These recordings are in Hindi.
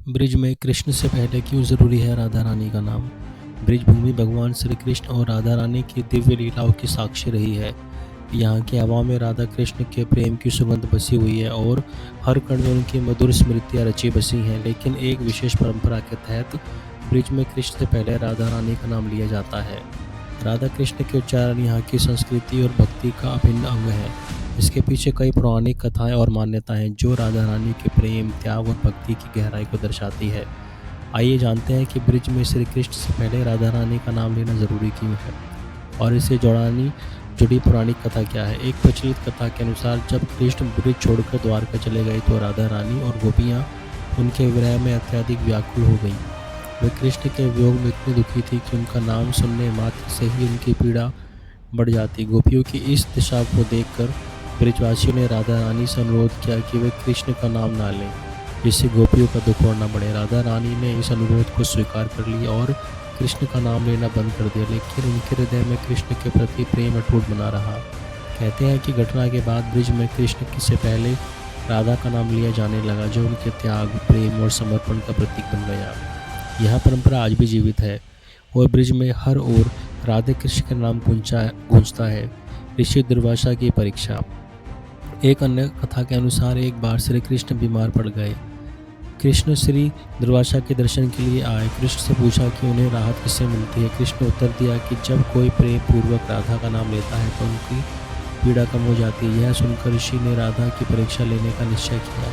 ब्रिज में कृष्ण से पहले क्यों ज़रूरी है राधा रानी का नाम। ब्रिज भूमि भगवान श्री कृष्ण और राधा रानी की दिव्य लीलाओं की साक्षी रही है। यहाँ की हवा में राधा कृष्ण के प्रेम की सुगंध बसी हुई है और हर कण में उनकी मधुर स्मृतियाँ रची बसी हैं। लेकिन एक विशेष परंपरा के तहत ब्रिज में कृष्ण से पहले राधा रानी का नाम लिया जाता है। राधा कृष्ण के उच्चारण यहाँ की संस्कृति और भक्ति का अभिन्न अंग है। इसके पीछे कई पौराणिक कथाएं और मान्यताएं जो राधा रानी के प्रेम, त्याग और भक्ति की गहराई को दर्शाती है। आइए जानते हैं कि ब्रिज में श्री कृष्ण से पहले राधा रानी का नाम लेना ज़रूरी क्यों है और इसे जुड़ी पौराणिक कथा क्या है। एक प्रचलित कथा के अनुसार जब कृष्ण ब्रिज छोड़कर द्वारका चले गए तो राधा रानी और गोपियाँ उनके विरह में अत्यधिक व्याकुल हो गईं। वे कृष्ण के वियोग में इतनी दुखी थी कि उनका नाम सुनने मात्र से ही उनकी पीड़ा बढ़ जाती। गोपियों की इस दिशा को देखकर ब्रिजवासियों ने राधा रानी से अनुरोध किया कि वे कृष्ण का नाम ना लें, जिससे गोपियों का दुख और न बढ़े। राधा रानी ने इस अनुरोध को स्वीकार कर लिया और कृष्ण का नाम लेना बंद कर दिया, लेकिन उनके हृदय में कृष्ण के प्रति प्रेम अटूट बना रहा। कहते हैं कि घटना के बाद ब्रिज में कृष्ण से पहले राधा का नाम लिया जाने लगा, जो उनके त्याग, प्रेम और समर्पण का प्रतीक बन गया। यह परंपरा आज भी जीवित है और ब्रिज में हर ओर राधे कृष्ण का नाम गूंजता है। ऋषि दुर्वासा की परीक्षा। एक अन्य कथा के अनुसार एक बार श्री कृष्ण बीमार पड़ गए। कृष्ण श्री दुर्वासा के दर्शन के लिए आए। कृष्ण से पूछा कि उन्हें राहत किससे मिलती है। कृष्ण ने उत्तर दिया कि जब कोई प्रेम पूर्वक राधा का नाम लेता है तो उनकी पीड़ा कम हो जाती है। यह सुनकर ऋषि ने राधा की परीक्षा लेने का निश्चय किया।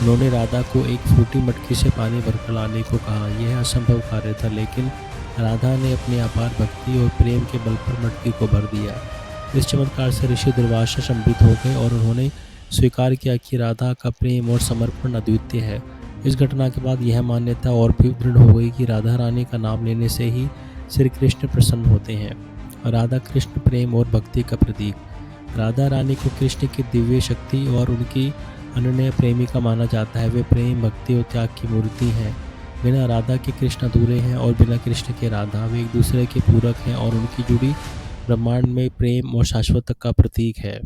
उन्होंने राधा को एक फूटी मटकी से पानी भरकर लाने को कहा। यह असंभव कार्य था, लेकिन राधा ने अपनी अपार भक्ति और प्रेम के बल पर मटकी को भर दिया। इस चमत्कार से ऋषि दुर्वासा संबित हो गए और उन्होंने स्वीकार किया कि राधा का प्रेम और समर्पण अद्वितीय है। इस घटना के बाद यह मान्यता और भी दृढ़ हो गई कि राधा रानी का नाम लेने से ही श्री कृष्ण प्रसन्न होते हैं। राधा कृष्ण प्रेम और भक्ति का प्रतीक। राधा रानी को कृष्ण की दिव्य शक्ति और उनकी अनन्य प्रेमिका माना जाता है। वे प्रेम, भक्ति और त्याग की मूर्ति हैं। बिना राधा के कृष्ण अधूरे हैं और बिना कृष्ण के राधा। वे एक दूसरे के पूरक हैं और उनकी जुड़ी ब्रह्मांड में प्रेम और शाश्वत का प्रतीक है।